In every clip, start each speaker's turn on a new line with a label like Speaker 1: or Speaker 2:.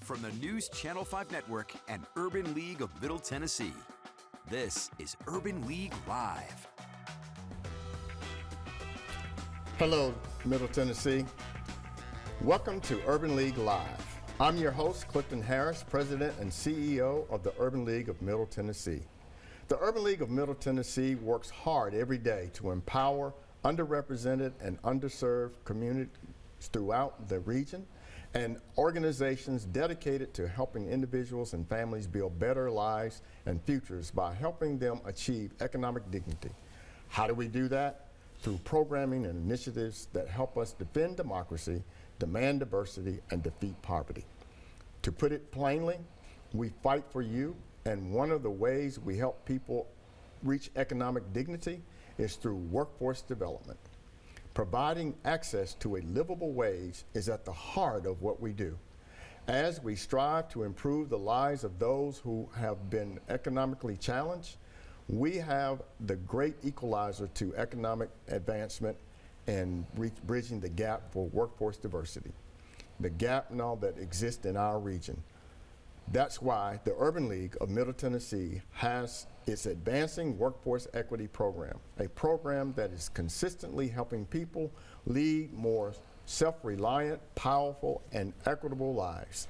Speaker 1: From the News Channel 5 Network and Urban League of Middle Tennessee, this is Urban League Live.
Speaker 2: Hello, Middle Tennessee. Welcome to Urban League Live. I'm your host, Clifton Harris, President and CEO of the Urban League of Middle Tennessee. The Urban League of Middle Tennessee works hard every day to empower underrepresented and underserved communities throughout the region and organizations dedicated to helping individuals and families build better lives and futures by helping them achieve economic dignity. How do we do that? Through programming and initiatives that help us defend democracy, demand diversity, and defeat poverty. To put it plainly, we fight for you, and one of the ways we help people reach economic dignity is through workforce development. Providing access to a livable wage is at the heart of what we do. As we strive to improve the lives of those who have been economically challenged, we have the great equalizer to economic advancement and bridging the gap for workforce diversity, the gap now that exists in our region. That's why the Urban League of Middle Tennessee has its Advancing Workforce Equity Program, a program that is consistently helping people lead more self-reliant, powerful, and equitable lives.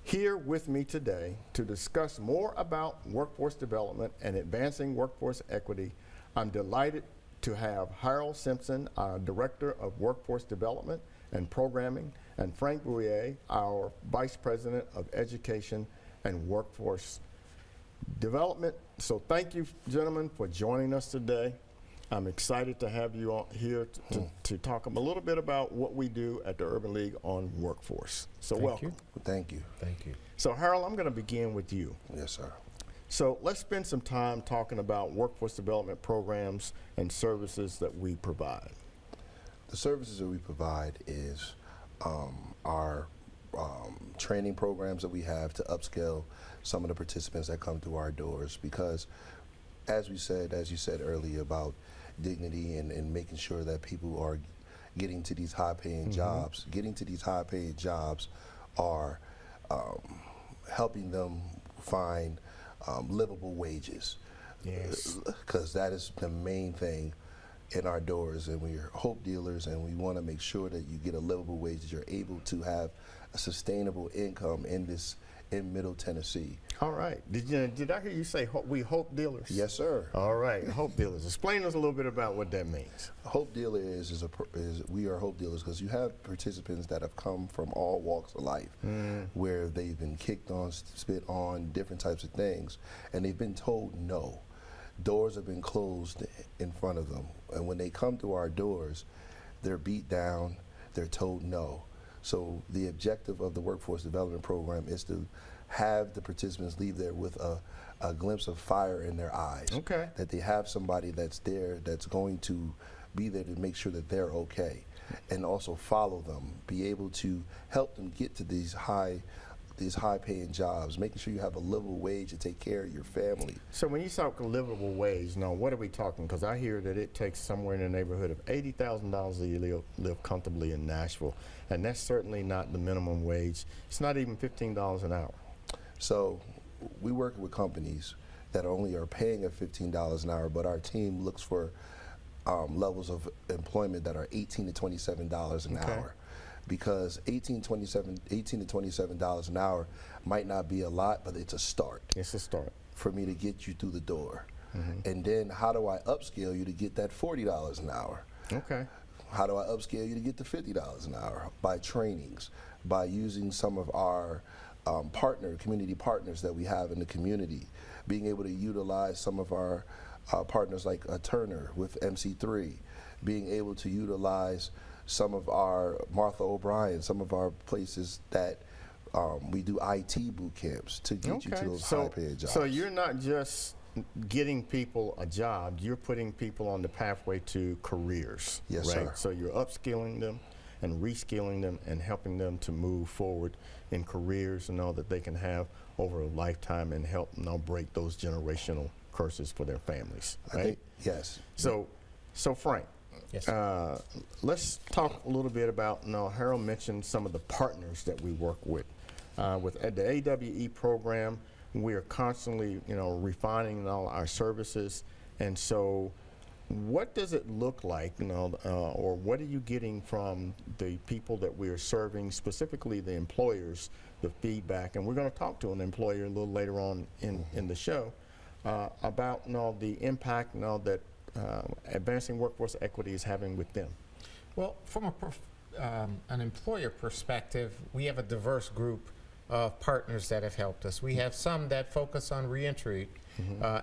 Speaker 2: Here with me today to discuss more about workforce development and advancing workforce equity, I'm delighted to have Harold Simpson, our Director of Workforce Development and Programming, and Frank Bouyer, our Vice President of Education and Workforce Development. So thank you, gentlemen, for joining us today. I'm excited to have you on here to talk a little bit about what we do at the Urban League on workforce. So welcome.
Speaker 3: Thank you.
Speaker 4: Thank you.
Speaker 2: So Harold, I'm going to begin with you.
Speaker 3: Yes, sir.
Speaker 2: So let's spend some time talking about workforce development programs and services that we provide.
Speaker 3: The services that we provide is our training programs that we have to upscale some of the participants that come through our doors, because as you said earlier about dignity and making sure that people are getting to these high-paying jobs. Getting to these high-paying jobs are helping them find livable wages.
Speaker 2: Yes.
Speaker 3: Because that is the main thing in our doors, and we're hope dealers, and we want to make sure that you get a livable wage, that you're able to have a sustainable income in Middle Tennessee.
Speaker 2: All right. Did I hear you say we hope dealers?
Speaker 3: Yes, sir.
Speaker 2: All right, hope dealers. Explain us a little bit about what that means.
Speaker 3: A hope dealer is we are hope dealers because you have participants that have come from all walks of life, where they've been kicked on, spit on, different types of things, and they've been told no. Doors have been closed in front of them, and when they come through our doors, they're beat down, they're told no. So the objective of the workforce development program is to have the participants leave there with a glimpse of fire in their eyes.
Speaker 2: Okay.
Speaker 3: That they have somebody that's there that's going to be there to make sure that they're okay, and also follow them, be able to help them get to these high-paying jobs, making sure you have a livable wage to take care of your family.
Speaker 2: So when you talk a livable wage, now what are we talking? Because I hear that it takes somewhere in the neighborhood of $80,000 a year to live comfortably in Nashville, and that's certainly not the minimum wage. It's not even $15 an hour.
Speaker 3: So we work with companies that only are paying at $15 an hour, but our team looks for levels of employment that are $18 to $27 an hour. Because $18 to $27 an hour might not be a lot, but it's a start.
Speaker 2: It's a start.
Speaker 3: For me to get you through the door. And then how do I upscale you to get that $40 an hour?
Speaker 2: Okay.
Speaker 3: How do I upscale you to get to $50 an hour? By trainings, by using some of our community partners that we have in the community, being able to utilize some of our partners like Turner with MC3, being able to utilize some of our Martha O'Brien, some of our places that we do IT boot camps to get you to those high-paid jobs.
Speaker 2: So you're not just getting people a job, you're putting people on the pathway to careers.
Speaker 3: Yes,
Speaker 2: right?
Speaker 3: sir.
Speaker 2: So you're upskilling them and reskilling them and helping them to move forward in careers and all that they can have over a lifetime and help break those generational curses for their families. Right?
Speaker 3: I think, yes.
Speaker 2: So Frank,
Speaker 4: Yes.
Speaker 2: Let's talk a little bit about, Harold mentioned some of the partners that we work with. With the AWE program, we are constantly, refining all our services. And so what does it look like, or what are you getting from the people that we are serving, specifically the employers, the feedback? And we're going to talk to an employer a little later on in the show about the impact that advancing workforce equity is having with them.
Speaker 4: Well, from an employer perspective, we have a diverse group of partners that have helped us. We have some that focus on reentry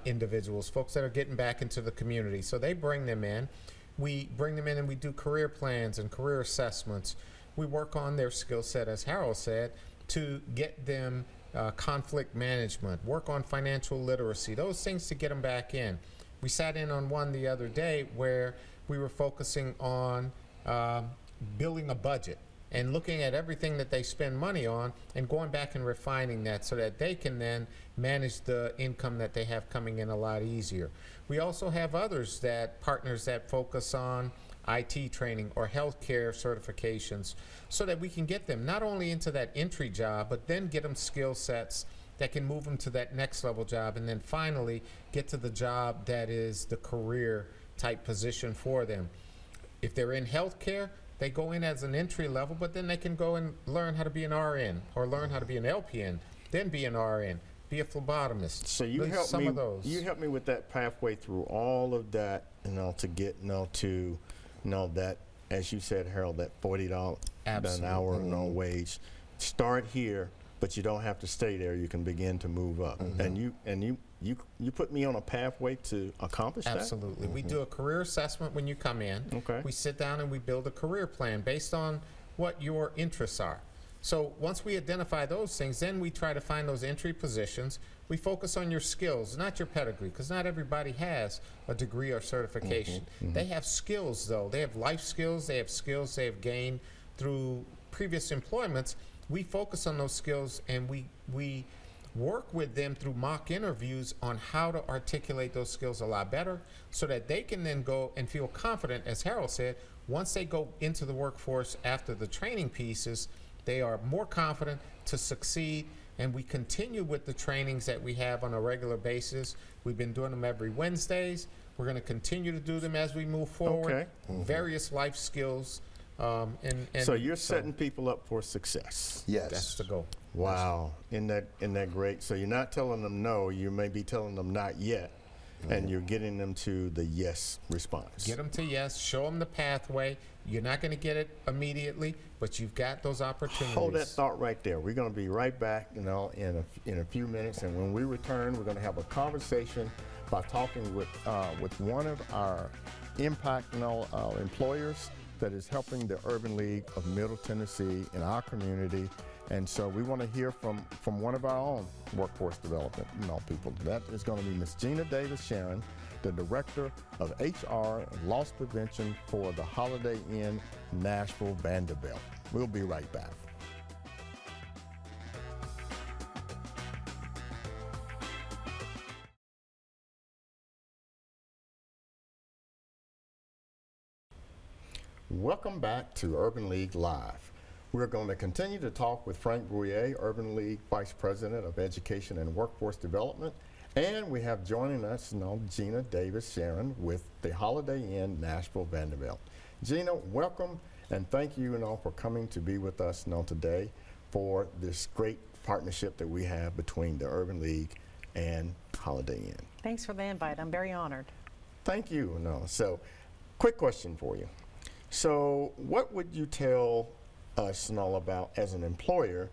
Speaker 4: individuals, folks that are getting back into the community. So they bring them in. We bring them in and we do career plans and career assessments. We work on their skill set, as Harold said, to get them conflict management, work on financial literacy, those things to get them back in. We sat in on one the other day where we were focusing on building a budget and looking at everything that they spend money on and going back and refining that so that they can then manage the income that they have coming in a lot easier. We also have partners that focus on IT training or healthcare certifications so that we can get them not only into that entry job, but then get them skill sets that can move them to that next level job, and then finally get to the job that is the career type position for them. If they're in healthcare, they go in as an entry level, but then they can go and learn how to be an RN or learn how to be an LPN, then be an RN, be a phlebotomist.
Speaker 2: So you help me. You help me with that pathway through all of that, to get to that, as you said, Harold, that $40 an hour wage. Start here, but you don't have to stay there. You can begin to move up, and you put me on a pathway to accomplish that?
Speaker 4: Absolutely. We do a career assessment when you come in.
Speaker 2: Okay.
Speaker 4: We sit down and we build a career plan based on what your interests are. So once we identify those things, then we try to find those entry positions. We focus on your skills, not your pedigree, because not everybody has a degree or certification. They have skills, though. They have life skills. They have skills they have gained through previous employments. We focus on those skills, and we work with them through mock interviews on how to articulate those skills a lot better so that they can then go and feel confident, as Harold said, once they go into the workforce after the training pieces, they are more confident to succeed. And we continue with the trainings that we have on a regular basis. We've been doing them every Wednesdays. We're going to continue to do them as we move forward.
Speaker 2: Okay.
Speaker 4: Various life skills. And
Speaker 2: so you're setting people up for success.
Speaker 3: Yes.
Speaker 4: That's the goal.
Speaker 2: Wow. Isn't that great? So you're not telling them no, you may be telling them not yet, and you're getting them to the yes response.
Speaker 4: Get them to yes, show them the pathway. You're not going to get it immediately, but you've got those opportunities.
Speaker 2: Hold that thought right there. We're going to be right back, in a few minutes, and when we return, we're going to have a conversation by talking with one of our impact employers that is helping the Urban League of Middle Tennessee in our community. And so we want to hear from one of our own workforce development people. That is going to be Ms. Gina Davis-Sharon, the Director of HR and Loss Prevention for the Holiday Inn Nashville Vanderbilt. We'll be right back. Welcome back to Urban League Live. We're going to continue to talk with Frank Bouyer, Urban League Vice President of Education and Workforce Development, and we have joining us Gina Davis-Sharon with the Holiday Inn Nashville Vanderbilt. Gina, welcome, and thank you for coming to be with us today for this great partnership that we have between the Urban League and Holiday Inn.
Speaker 5: Thanks for the invite. I'm very honored.
Speaker 2: Thank you. So, quick question for you. So, what would you tell us about as an employer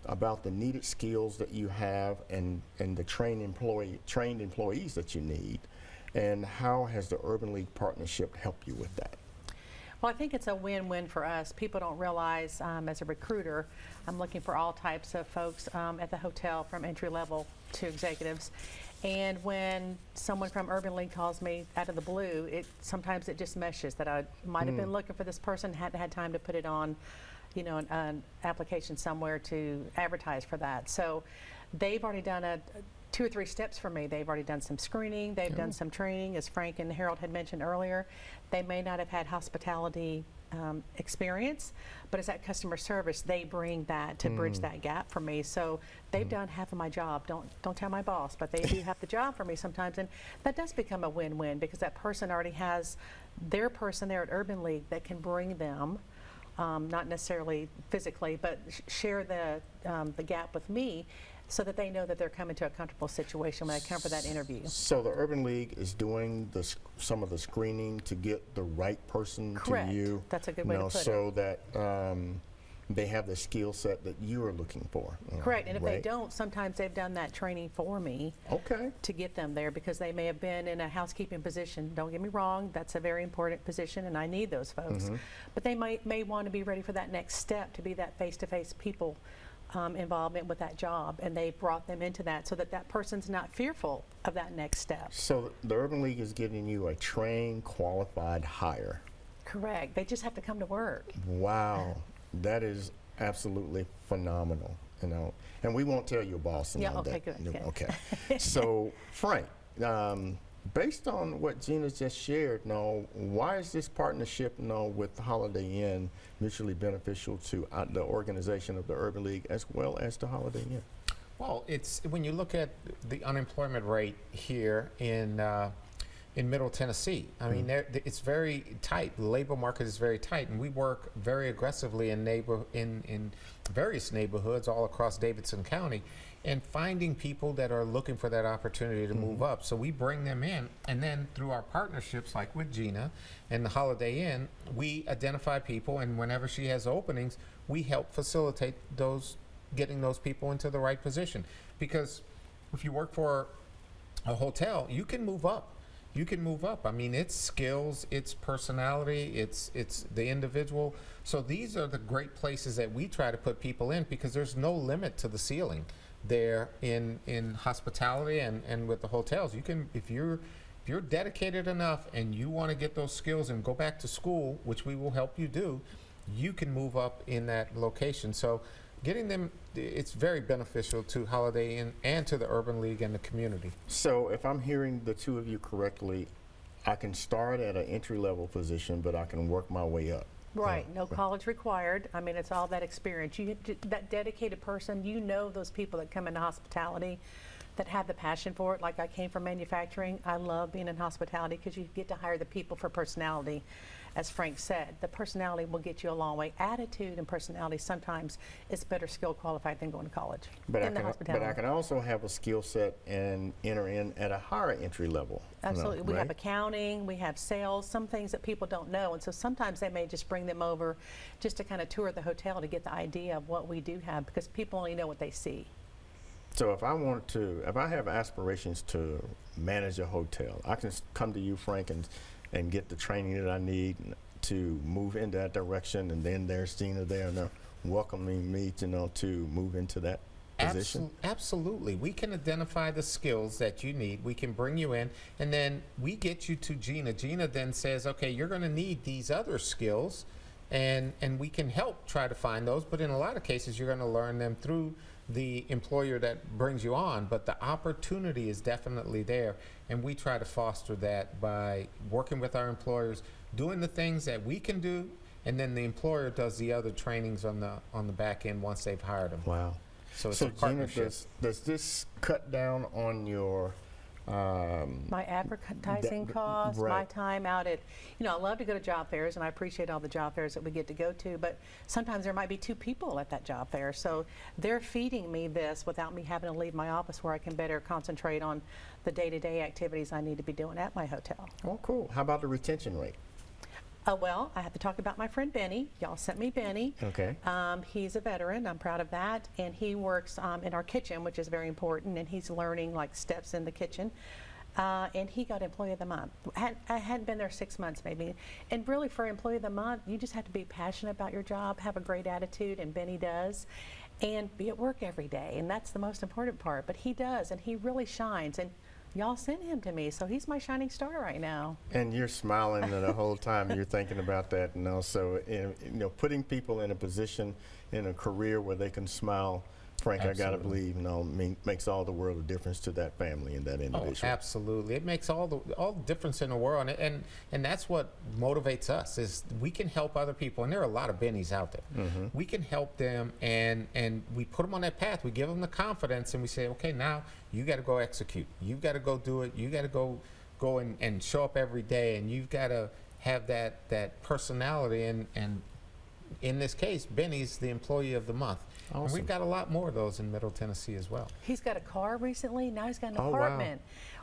Speaker 2: about the needed skills that you have and the trained employees that you need, and how has the Urban League partnership helped you with that?
Speaker 5: Well, I think it's a win-win for us. People don't realize, as a recruiter, I'm looking for all types of folks at the hotel, from entry level to executives. And when someone from Urban League calls me out of the blue, sometimes it just meshes that I might have been looking for this person, hadn't had time to put it on, an application somewhere to advertise for that. So they've already done 2 or 3 steps for me. They've already done some screening, they've done some training, as Frank and Harold had mentioned earlier. They may not have had hospitality experience, but it's that customer service. They bring that to bridge that gap for me. So they've done half of my job. Don't tell my boss, but they do half the job for me sometimes, and that does become a win-win because that person already has their person there at Urban League that can bring them, not necessarily physically, but share the gap with me, so that they know that they're coming to a comfortable situation when they come for that interview.
Speaker 2: So the Urban League is doing some of the screening to get the right person
Speaker 5: Correct.
Speaker 2: to you.
Speaker 5: That's a good way to put it.
Speaker 2: So that they have the skill set that you are looking for.
Speaker 5: Correct, and if they
Speaker 2: right?
Speaker 5: don't, sometimes they've done that training for me
Speaker 2: Okay.
Speaker 5: to get them there because they may have been in a housekeeping position. Don't get me wrong, that's a very important position and I need those folks. But they may want to be ready for that next step to be that face-to-face people involvement with that job, and they brought them into that so that that person's not fearful of that next step.
Speaker 2: So the Urban League is getting you a trained, qualified hire.
Speaker 5: Correct, they just have to come to work.
Speaker 2: Wow, that is absolutely phenomenal. And we won't tell your boss.
Speaker 5: Yeah,
Speaker 2: that.
Speaker 5: okay, good.
Speaker 2: Okay. So Frank, based on what Gina just shared, why is this partnership with Holiday Inn mutually beneficial to the organization of the Urban League as well as the Holiday Inn?
Speaker 4: Well, it's when you look at the unemployment rate here in Middle Tennessee. I mean, it's very tight. The labor market is very tight, and we work very aggressively in various neighborhoods all across Davidson County, and finding people that are looking for that opportunity to move up. So we bring them in, and then through our partnerships, like with Gina and the Holiday Inn, we identify people, and whenever she has openings, we help facilitate getting those people into the right position. Because if you work for a hotel, you can move up. You can move up. I mean, it's skills, it's personality, it's the individual. So these are the great places that we try to put people in because there's no limit to the ceiling there in hospitality and with the hotels. You can, if you're dedicated enough and you want to get those skills and go back to school, which we will help you do, you can move up in that location. So getting them, it's very beneficial to Holiday Inn and to the Urban League and the community.
Speaker 2: So if I'm hearing the two of you correctly, I can start at an entry-level position, but I can work my way up.
Speaker 5: Right, no college required. I mean, it's all that experience. That dedicated person, those people that come into hospitality that have the passion for it. Like I came from manufacturing. I love being in hospitality because you get to hire the people for personality. As Frank said, the personality will get you a long way. Attitude and personality sometimes is better skill qualified than going to college
Speaker 2: But
Speaker 5: in the hospitality.
Speaker 2: But I can also have a skill set and enter in at a higher entry level.
Speaker 5: Absolutely. We
Speaker 2: right?
Speaker 5: have accounting, we have sales, some things that people don't know. And so sometimes they may just bring them over just to kind of tour the hotel to get the idea of what we do have because people only know what they see.
Speaker 2: So if I have aspirations to manage a hotel, I can come to you, Frank, and get the training that I need to move in that direction, and then there's Gina there and they're welcoming me to move into that position.
Speaker 4: Absolutely. We can identify the skills that you need. We can bring you in, and then we get you to Gina. Gina then says, okay, you're going to need these other skills, and we can help try to find those, but in a lot of cases you're going to learn them through the employer that brings you on, but the opportunity is definitely there, and we try to foster that by working with our employers, doing the things that we can do, and then the employer does the other trainings on the back end once they've hired them.
Speaker 2: Wow.
Speaker 4: So it's a
Speaker 2: Gina,
Speaker 4: partnership.
Speaker 2: does this cut down on your
Speaker 5: My advertising costs, my
Speaker 2: right.
Speaker 5: time out at, I love to go to job fairs, and I appreciate all the job fairs that we get to go to, but sometimes there might be two people at that job fair. So they're feeding me this without me having to leave my office where I can better concentrate on the day-to-day activities I need to be doing at my hotel.
Speaker 2: Oh, cool. How about the retention rate?
Speaker 5: Well, I have to talk about my friend Benny. Y'all sent me Benny.
Speaker 2: Okay.
Speaker 5: He's a veteran. I'm proud of that. And he works in our kitchen, which is very important, and he's learning like steps in the kitchen. And he got Employee of the Month. I hadn't been there 6 months maybe. And really for Employee of the Month, you just have to be passionate about your job, have a great attitude, and Benny does, and be at work every day. And that's the most important part. But he does, and he really shines. And y'all sent him to me, so he's my shining star right now.
Speaker 2: And you're smiling the whole time you're thinking about that, and also, putting people in a position in a career where they can smile Frank, I got to
Speaker 4: Absolutely.
Speaker 2: believe, makes all the world of difference to that family and that
Speaker 4: Oh,
Speaker 2: individual.
Speaker 4: absolutely. It makes all the difference in the world, and that's what motivates us is we can help other people, and there are a lot of Bennies out there. We can help them, and we put them on that path. We give them the confidence, and we say, okay, now you got to go execute. You've got to go do it. You got to go and show up every day, and you've got to have that personality. And in this case, Benny's the employee of the month. And
Speaker 2: Awesome.
Speaker 4: we've got a lot more of those in Middle Tennessee as well.
Speaker 5: He's got a car recently. Now he's got an
Speaker 2: Oh, wow.
Speaker 5: apartment.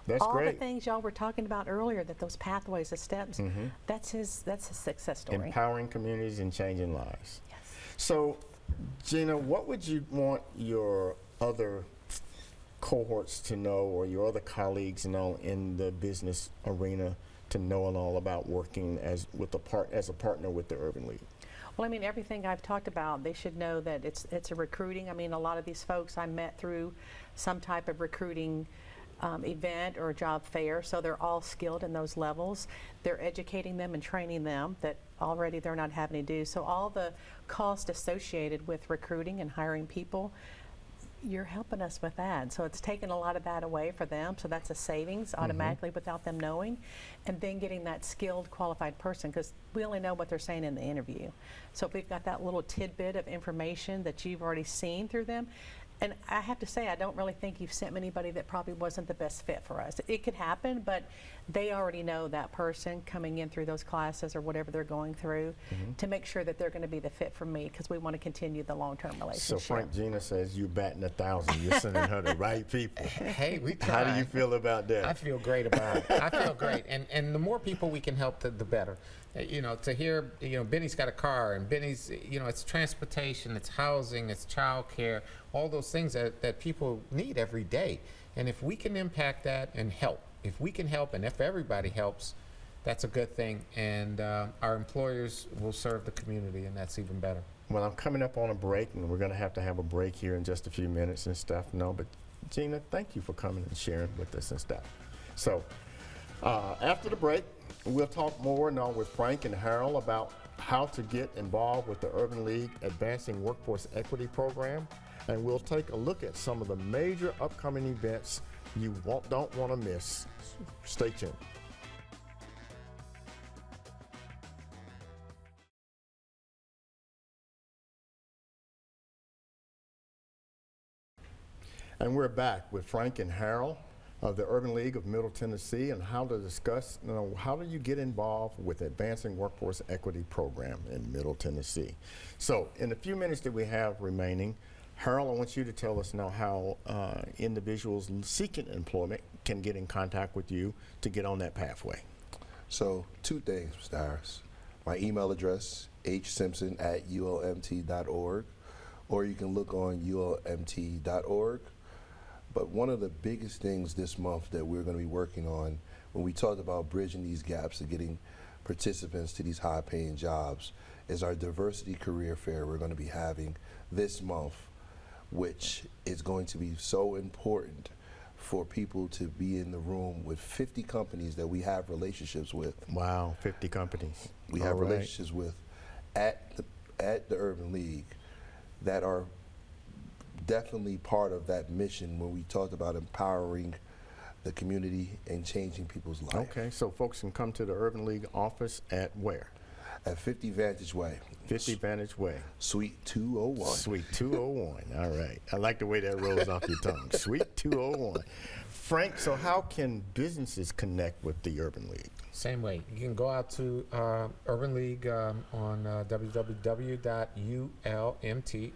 Speaker 2: That's
Speaker 5: all
Speaker 2: great.
Speaker 5: the things y'all were talking about earlier, that those pathways, the steps, that's his success story.
Speaker 2: Empowering communities and changing lives.
Speaker 5: Yes.
Speaker 2: So, Gina, what would you want your other cohorts to know, or your other colleagues know in the business arena to know and all about working as a partner with the Urban League?
Speaker 5: Well, I mean, everything I've talked about, they should know that it's a recruiting. I mean, a lot of these folks I met through some type of recruiting event or a job fair, so they're all skilled in those levels. They're educating them and training them that already they're not having to do. So all the cost associated with recruiting and hiring people, you're helping us with that. So it's taken a lot of that away for them. So that's a savings automatically without them knowing. And then getting that skilled, qualified person, because we only know what they're saying in the interview. So if we've got that little tidbit of information that you've already seen through them, and I have to say, I don't really think you've sent anybody that probably wasn't the best fit for us. It could happen, but they already know that person coming in through those classes or whatever they're going through to make sure that they're going to be the fit for me, because we want to continue the long-term relationship.
Speaker 2: So Frank, Gina says you're batting 1,000. You're sending her the right people.
Speaker 4: Hey, we
Speaker 2: How do
Speaker 4: try.
Speaker 2: you feel about that?
Speaker 4: I feel great about it. I feel great, and the more people we can help, the better. You know, to hear, Benny's got a car, and Benny's, it's transportation, it's housing, it's childcare, all those things that people need every day. And if we can impact that and help, if we can help, and if everybody helps, that's a good thing. And our employers will serve the community, and that's even better.
Speaker 2: Well, I'm coming up on a break, and we're going to have a break here in just a few minutes and stuff. No, but Gina, thank you for coming and sharing with us and stuff. So after the break, we'll talk more now with Frank and Harold about how to get involved with the Urban League Advancing Workforce Equity Program, and we'll take a look at some of the major upcoming events you don't want to miss. Stay tuned. And we're back with Frank and Harold of the Urban League of Middle Tennessee, and how to discuss, how do you get involved with Advancing Workforce Equity Program in Middle Tennessee. So in the few minutes that we have remaining, Harold, I want you to tell us now how individuals seeking employment can get in contact with you to get on that pathway.
Speaker 3: So 2 things, Mr. Harris. My email address, hsimpson@ulmt.org, or you can look on ulmt.org. But one of the biggest things this month that we're going to be working on, when we talked about bridging these gaps and getting participants to these high-paying jobs, is our diversity career fair we're going to be having this month, which is going to be so important for people to be in the room with 50 companies that we have relationships with.
Speaker 2: Wow, 50 companies.
Speaker 3: We
Speaker 2: All
Speaker 3: have
Speaker 2: right.
Speaker 3: relationships with at the Urban League that are definitely part of that mission when we talked about empowering the community and changing people's lives.
Speaker 2: Okay, so folks can come to the Urban League office at where?
Speaker 3: At 50 Vantage Way.
Speaker 2: 50 Vantage Way.
Speaker 3: Suite 201.
Speaker 2: Suite 201. All right. I like the way that rolls off your tongue. Suite 201. Frank, so how can businesses connect with the Urban League?
Speaker 4: Same way. You can go out to Urban League on www.ULMT,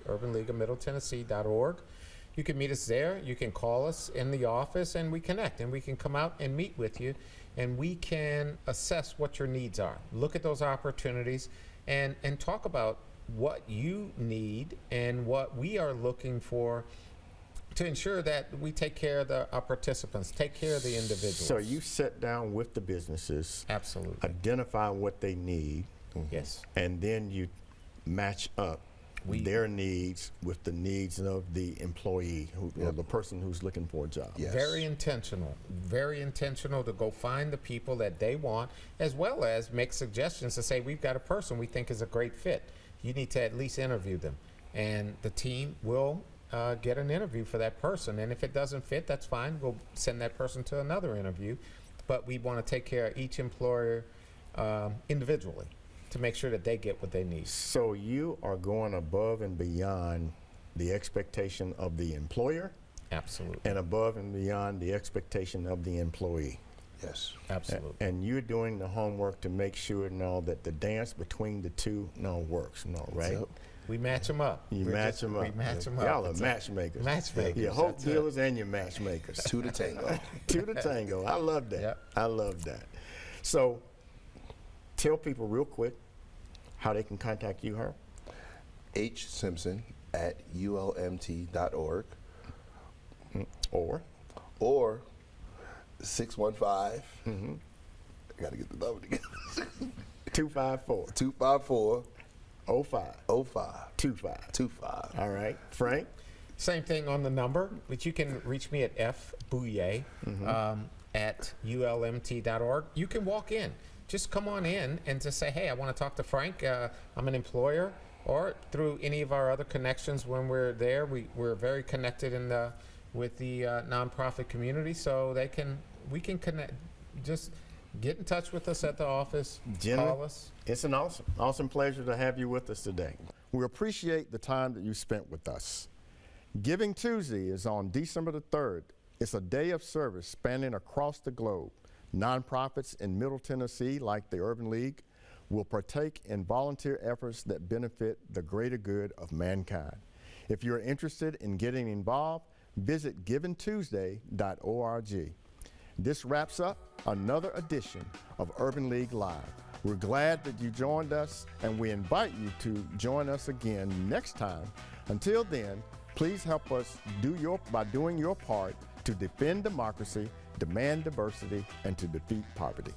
Speaker 4: Urban League of Middle Tennessee.org. You can meet us there. You can call us in the office, and we connect, and we can come out and meet with you, and we can assess what your needs are. Look at those opportunities and talk about what you need and what we are looking for to ensure that we take care of our participants, take care of the individuals.
Speaker 2: So you sit down with the businesses,
Speaker 4: Absolutely.
Speaker 2: identify what they need,
Speaker 4: Yes.
Speaker 2: and then you match up their needs with the needs of the employee, or the person who's looking for a job.
Speaker 3: Yes.
Speaker 4: Very intentional to go find the people that they want, as well as make suggestions to say, we've got a person we think is a great fit. You need to at least interview them. And the team will get an interview for that person. And if it doesn't fit, that's fine. We'll send that person to another interview. But we want to take care of each employer individually to make sure that they get what they need.
Speaker 2: So you are going above and beyond the expectation of the employer
Speaker 4: Absolutely.
Speaker 2: and above and beyond the expectation of the employee.
Speaker 3: Yes.
Speaker 4: Absolutely.
Speaker 2: And you're doing the homework to make sure now that the dance between the two works, right?
Speaker 3: Yep.
Speaker 4: We match them up.
Speaker 2: You
Speaker 4: We're
Speaker 2: match
Speaker 4: just-
Speaker 2: them up.
Speaker 4: We match them up.
Speaker 2: Y'all are
Speaker 4: It's a-
Speaker 2: matchmakers.
Speaker 4: Matchmakers.
Speaker 2: Your hope
Speaker 4: That's it.
Speaker 2: dealers and your matchmakers.
Speaker 3: To the tango.
Speaker 2: To the tango. I love that.
Speaker 4: Yep.
Speaker 2: I love that. So tell people real quick how they can contact you, Herb.
Speaker 3: H. Simpson at ULMT.org
Speaker 2: Or
Speaker 3: or 615. I got to get the number together.
Speaker 2: 254
Speaker 3: 254
Speaker 2: 05
Speaker 3: 05
Speaker 2: 25.
Speaker 3: 25.
Speaker 2: All right. Frank?
Speaker 4: Same thing on the number, but you can reach me at Bouyer at ULMT.org. You can walk in. Just come on in and just say, hey, I want to talk to Frank. I'm an employer. Or through any of our other connections when we're there. We're very connected with the nonprofit community, so we can connect. Just get in touch with us at the office.
Speaker 2: Gentlemen,
Speaker 4: Call us.
Speaker 2: it's an awesome pleasure to have you with us today. We appreciate the time that you spent with us. Giving Tuesday is on December the 3rd. It's a day of service spanning across the globe. Nonprofits in Middle Tennessee, like the Urban League, will partake in volunteer efforts that benefit the greater good of mankind. If you're interested in getting involved, visit givingtuesday.org. This wraps up another edition of Urban League Live. We're glad that you joined us, and we invite you to join us again next time. Until then, please help us by doing your part to defend democracy, demand diversity, and to defeat poverty.